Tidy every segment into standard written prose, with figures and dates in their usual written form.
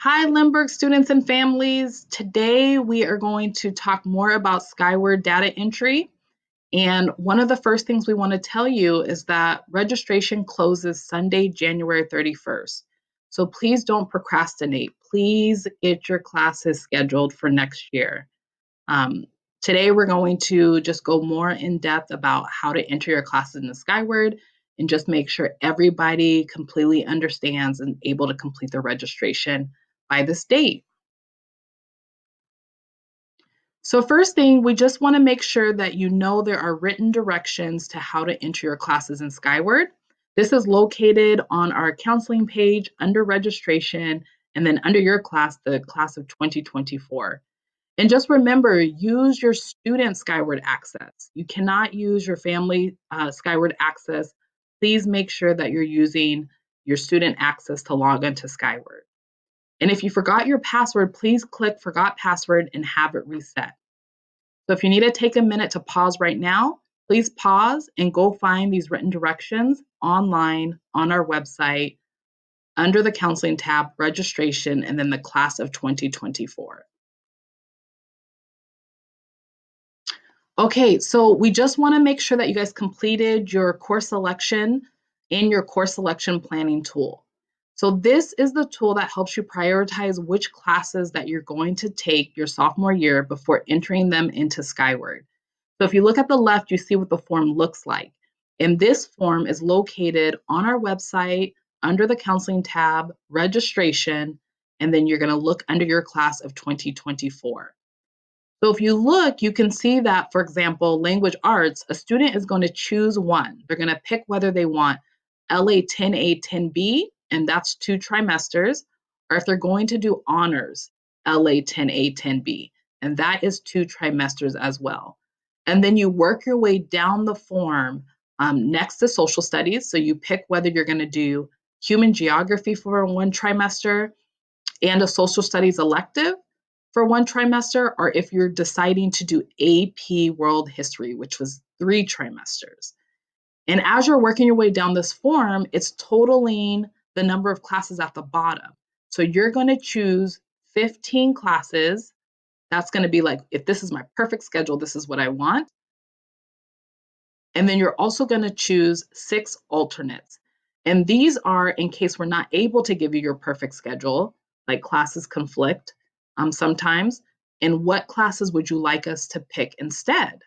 Hi, Limburg students and families. Today we are going to talk more about Skyward data entry. And one of the first things we want to tell you is that registration closes Sunday, January 31st. So please don't procrastinate. Please get your classes scheduled for next year. Um, Today we're going to just go more in depth about how to enter your classes in Skyward and just make sure everybody completely understands and able to complete their registration by this date. So first thing, we just want to make sure that you know there are written directions to how to enter your classes in Skyward. This is located on our counseling page under registration and then under your class, the class of 2024. And just remember, use your student Skyward access. You cannot use your family Skyward access. Please make sure that you're using your student access to log into Skyward. And if you forgot your password, please click Forgot Password and have it reset. So if you need to take a minute to pause right now, please pause and go find these written directions online on our website under the counseling tab, registration, and then the class of 2024. Okay, so we just want to make sure that you guys completed your course selection in your course selection planning tool. So this is the tool that helps you prioritize which classes that you're going to take your sophomore year before entering them into Skyward. So if you look at the left, you see what the form looks like. And this form is located on our website under the counseling tab, registration, and then you're going to look under your class of 2024. So if you look, you can see that, for example, language arts, a student is going to choose one. They're going to pick whether they want LA 10A, 10B, and that's 2 trimesters, or if they're going to do honors, LA 10A, 10B, and that is 2 trimesters as well. And then you work your way down the form next to social studies. So you pick whether you're going to do human geography for 1 trimester and a social studies elective for 1 trimester, or if you're deciding to do AP World History, which was 3 trimesters. And as you're working your way down this form, it's totaling the number of classes at the bottom. So you're going to choose 15 classes. That's going to be like, if this is my perfect schedule, this is what I want. And then you're also going to choose 6 alternates. And these are in case we're not able to give you your perfect schedule, like classes conflict sometimes. And what classes would you like us to pick instead?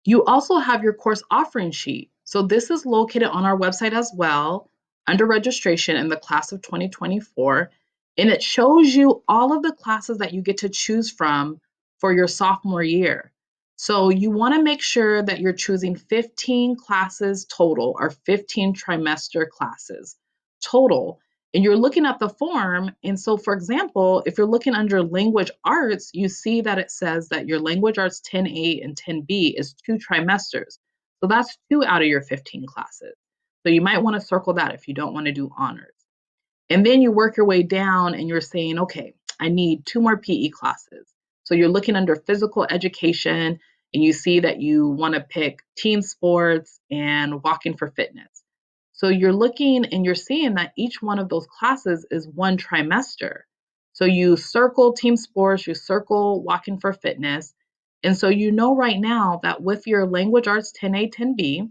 You also have your course offering sheet. So this is located on our website as well, under registration in the class of 2024. And it shows you all of the classes that you get to choose from for your sophomore year. So you want to make sure that you're choosing 15 classes total, or 15 trimester classes total. And you're looking at the form. And so, for example, if you're looking under language arts, you see that it says that your language arts 10A and 10B is 2 trimesters. So that's 2 out of your 15 classes. So you might want to circle that if you don't want to do honors. And then you work your way down and you're saying, okay, I need 2 more PE classes. So you're looking under physical education and you see that you want to pick team sports and walking for fitness. So you're looking and you're seeing that each one of those classes is 1 trimester. So you circle team sports, you circle walking for fitness. And so you know right now that with your language arts 10A, 10B,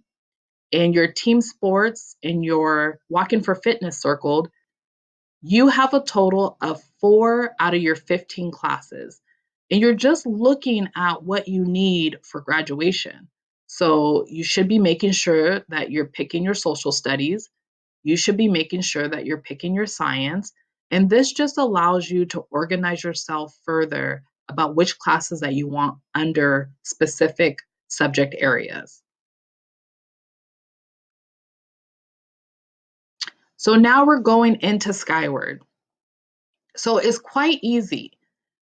and your team sports and your walking for fitness circled, you have a total of 4 out of your 15 classes. And you're just looking at what you need for graduation. So you should be making sure that you're picking your social studies. You should be making sure that you're picking your science. And this just allows you to organize yourself further about which classes that you want under specific subject areas. So now we're going into Skyward. So it's quite easy.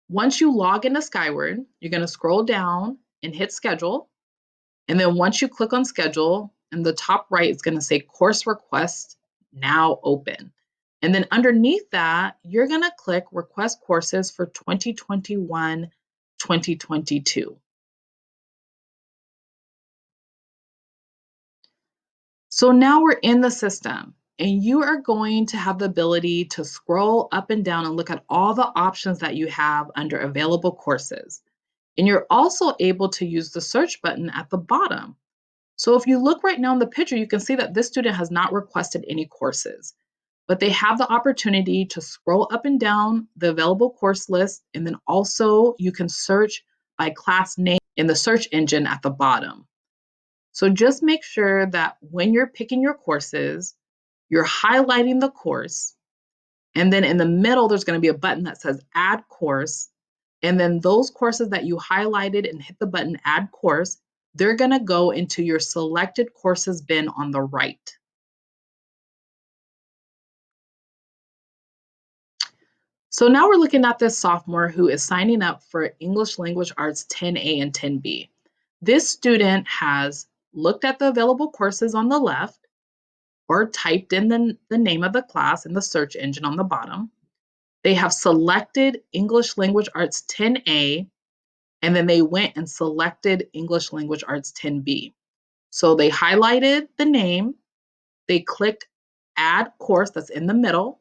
Once you log into Skyward, you're going to scroll down and hit schedule. And then once you click on schedule, in the top right, it's going to say course request now open. And then underneath that, you're going to click request courses for 2021, 2022. So now we're in the system. and you are going to have the ability to scroll up and down and look at all the options that you have under available courses. And you're also able to use the search button at the bottom. So if you look right now in the picture, you can see that this student has not requested any courses, but they have the opportunity to scroll up and down the available course list. And then also you can search by class name in the search engine at the bottom. So just make sure that when you're picking your courses, you're highlighting the course. And then in the middle, there's going to be a button that says add course. And then those courses that you highlighted and hit the button add course, they're going to go into your selected courses bin on the right. So now we're looking at this sophomore who is signing up for English Language Arts 10A and 10B. This student has looked at the available courses on the left or typed in the name of the class in the search engine on the bottom. They have selected English Language Arts 10A, and then they went and selected English Language Arts 10B. So they highlighted the name, they clicked add course that's in the middle,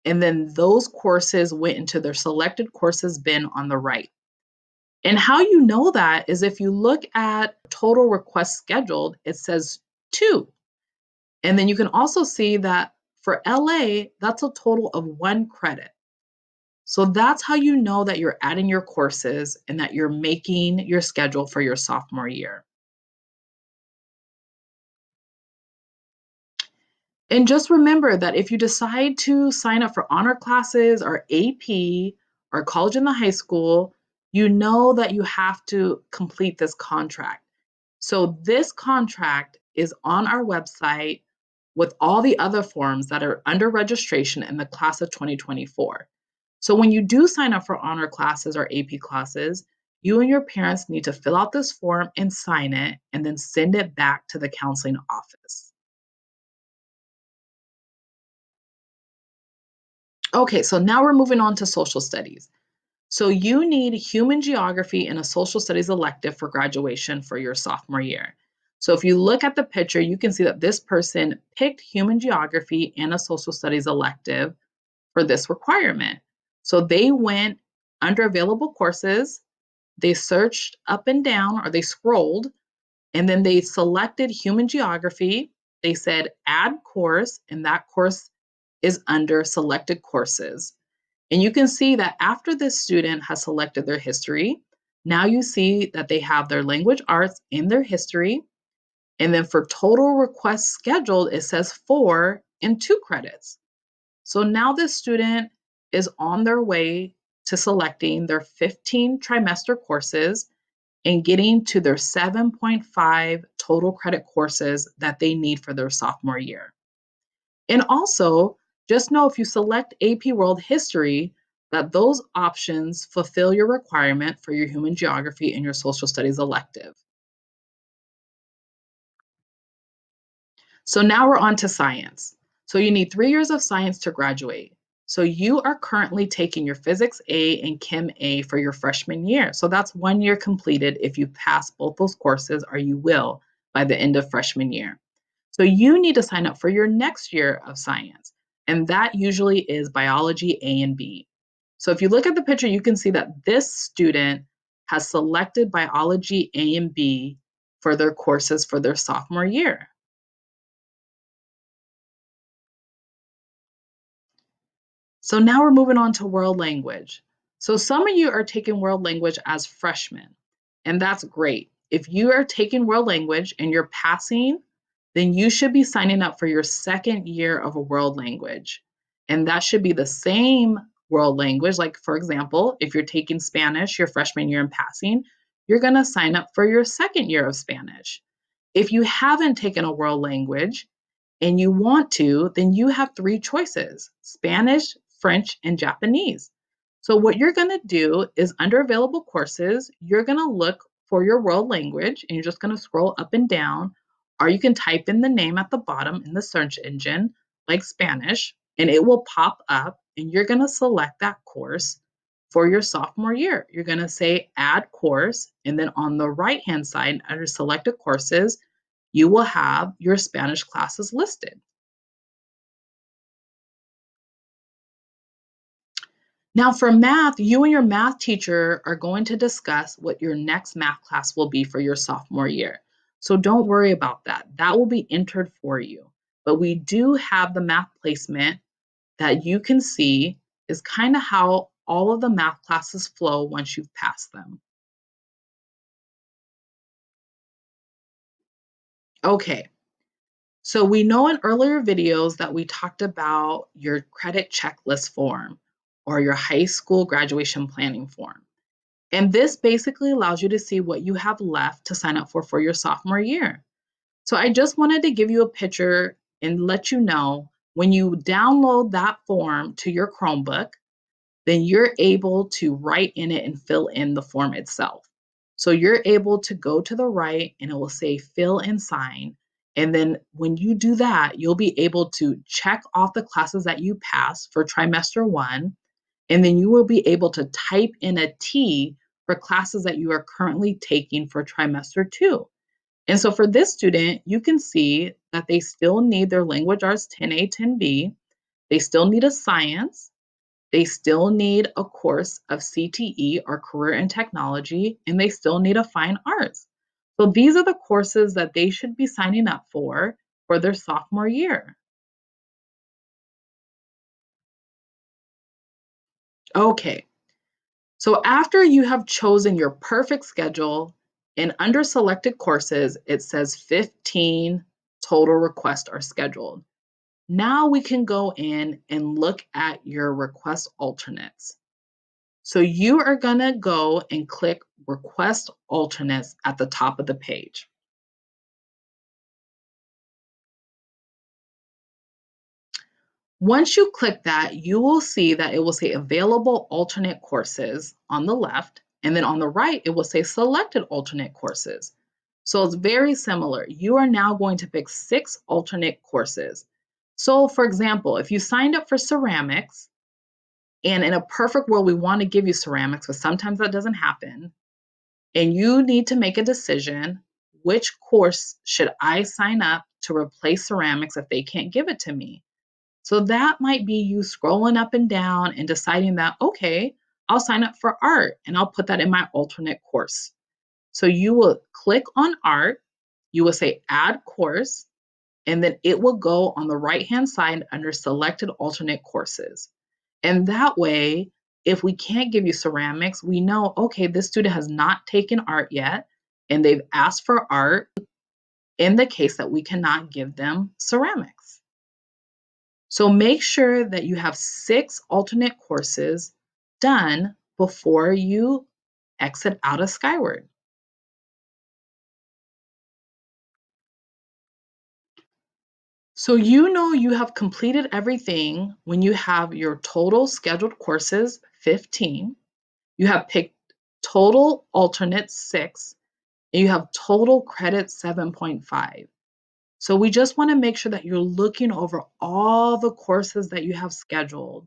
and then those courses went into their selected courses bin on the right. And how you know that is if you look at total requests scheduled, it says 2. And then you can also see that for LA, that's a total of 1 credit. So that's how you know that you're adding your courses and that you're making your schedule for your sophomore year. And just remember that if you decide to sign up for honor classes or AP or college in the high school, you know that you have to complete this contract. So this contract is on our website with all the other forms that are under registration in the class of 2024. So when you do sign up for honor classes or AP classes, you and your parents need to fill out this form and sign it and then send it back to the counseling office. Okay, so now we're moving on to social studies. So you need human geography and a social studies elective for graduation for your sophomore year. So if you look at the picture, you can see that this person picked human geography and a social studies elective for this requirement. So they went under available courses, they searched up and down, or they scrolled, and then they selected human geography. They said add course, and that course is under selected courses. And you can see that after this student has selected their history, now you see that they have their language arts in their history. And then for total requests scheduled, it says 4 and 2 credits. So now this student is on their way to selecting their 15 trimester courses and getting to their 7.5 total credit courses that they need for their sophomore year. And also, just know if you select AP World History, that those options fulfill your requirement for your human geography and your social studies elective. So now we're on to science. So you need 3 years of science to graduate. So you are currently taking your Physics A and Chem A for your freshman year. So that's 1 year completed if you pass both those courses, or you will by the end of freshman year. So you need to sign up for your next year of science, and that usually is biology A and B. So if you look at the picture, you can see that this student has selected biology A and B for their courses for their sophomore year. So now we're moving on to world language. So some of you are taking world language as freshmen, and that's great. If you are taking world language and you're passing, then you should be signing up for your second year of a world language. And that should be the same world language. Like, for example, if you're taking Spanish your freshman year and passing, you're going to sign up for your second year of Spanish. If you haven't taken a world language, and you want to, then you have 3 choices: Spanish, French, and Japanese. So, what you're going to do is under available courses, you're going to look for your world language and you're just going to scroll up and down, or you can type in the name at the bottom in the search engine, like Spanish, and it will pop up and you're going to select that course for your sophomore year. You're going to say add course, and then on the right hand side, under selected courses, you will have your Spanish classes listed. Now for math, you and your math teacher are going to discuss what your next math class will be for your sophomore year. So don't worry about that. That will be entered for you. But we do have the math placement that you can see is kind of how all of the math classes flow once you've passed them. Okay, so we know in earlier videos that we talked about your credit checklist form or your high school graduation planning form. And this basically allows you to see what you have left to sign up for your sophomore year. So I just wanted to give you a picture and let you know when you download that form to your Chromebook, then you're able to write in it and fill in the form itself. So you're able to go to the right and it will say fill and sign. And then when you do that, you'll be able to check off the classes that you passed for trimester 1, and then you will be able to type in a T for classes that you are currently taking for trimester 2. And so for this student, you can see that they still need their language arts 10A, 10B. They still need a science. They still need a course of CTE or career and technology, and they still need a fine arts. So these are the courses that they should be signing up for their sophomore year. Okay, so after you have chosen your perfect schedule, and under selected courses, it says 15 total requests are scheduled. Now we can go in and look at your request alternates. So you are going to go and click request alternates at the top of the page. Once you click that, you will see that it will say available alternate courses on the left, and then on the right, it will say selected alternate courses. So it's very similar. You are now going to pick 6 alternate courses. So for example, if you signed up for ceramics, and in a perfect world, we want to give you ceramics, but sometimes that doesn't happen, and you need to make a decision, which course should I sign up to replace ceramics if they can't give it to me? So that might be you scrolling up and down and deciding that, okay, I'll sign up for art and I'll put that in my alternate course. So you will click on art, you will say add course, and then it will go on the right-hand side under selected alternate courses. And that way, if we can't give you ceramics, we know, okay, this student has not taken art yet, and they've asked for art in the case that we cannot give them ceramics. So make sure that you have 6 alternate courses done before you exit out of Skyward. So you know you have completed everything when you have your total scheduled courses 15, you have picked total alternates 6, and you have total credit 7.5. So we just want to make sure that you're looking over all the courses that you have scheduled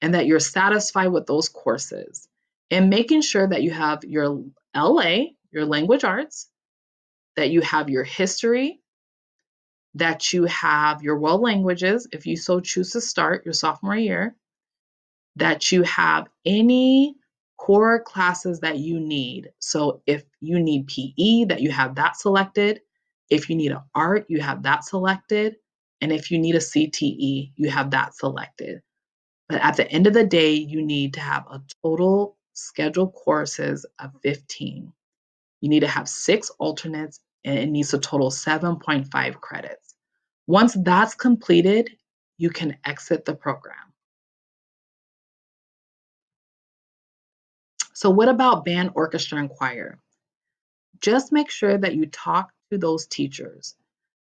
and that you're satisfied with those courses, and making sure that you have your LA, your language arts, that you have your history, that you have your world languages, if you so choose to start your sophomore year, that you have any core classes that you need. So if you need PE, that you have that selected. If you need an art, you have that selected. And if you need a CTE, you have that selected. But at the end of the day, you need to have a total scheduled courses of 15. You need to have 6 alternates, and it needs to total 7.5 credits. Once that's completed, you can exit the program. So what about band, orchestra, and choir? Just make sure that you talk to those teachers.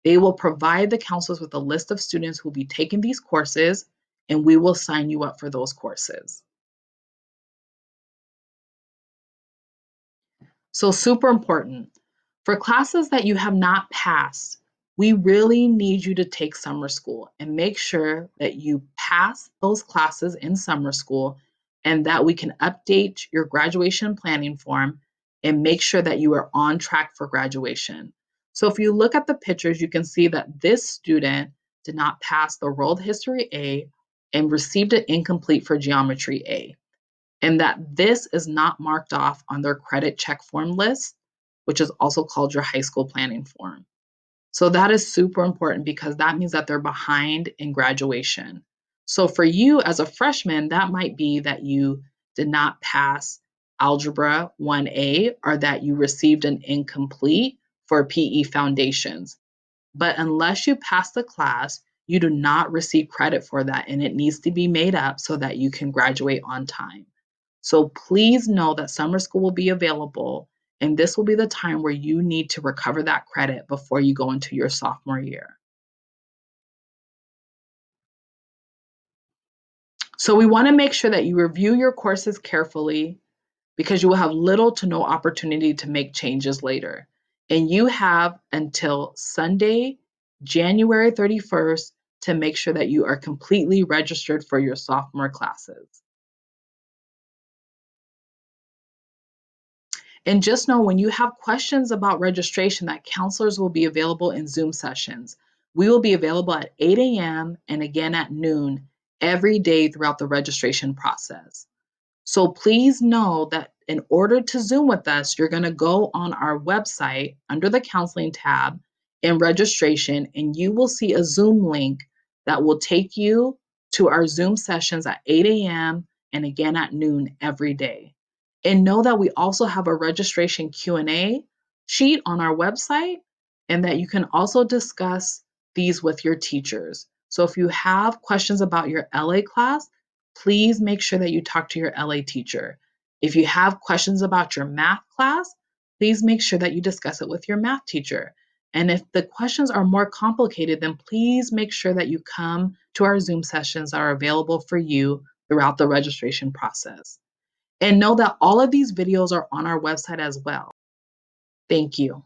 They will provide the counselors with a list of students who will be taking these courses, and we will sign you up for those courses. So super important. For classes that you have not passed, we really need you to take summer school and make sure that you pass those classes in summer school, and that we can update your graduation planning form and make sure that you are on track for graduation. So if you look at the pictures, you can see that this student did not pass the World History A and received it incomplete for Geometry A. and that this is not marked off on their credit check form list, which is also called your high school planning form. So that is super important because that means that they're behind in graduation. So for you as a freshman, that might be that you did not pass Algebra 1A or that you received an incomplete for PE Foundations. But unless you pass the class, you do not receive credit for that, and it needs to be made up so that you can graduate on time. So please know that summer school will be available, and this will be the time where you need to recover that credit before you go into your sophomore year. So we want to make sure that you review your courses carefully because you will have little to no opportunity to make changes later. And you have until Sunday, January 31st to make sure that you are completely registered for your sophomore classes. And just know when you have questions about registration that counselors will be available in Zoom sessions. We will be available at 8 a.m. and again at noon every day throughout the registration process. So please know that in order to Zoom with us, you're going to go on our website under the counseling tab in registration, and you will see a Zoom link that will take you to our Zoom sessions at 8 a.m. and again at noon every day. And know that we also have a registration Q&A sheet on our website and that you can also discuss these with your teachers. So if you have questions about your LA class, please make sure that you talk to your LA teacher. If you have questions about your math class, please make sure that you discuss it with your math teacher. And if the questions are more complicated, then please make sure that you come to our Zoom sessions that are available for you throughout the registration process. And know that all of these videos are on our website as well. Thank you.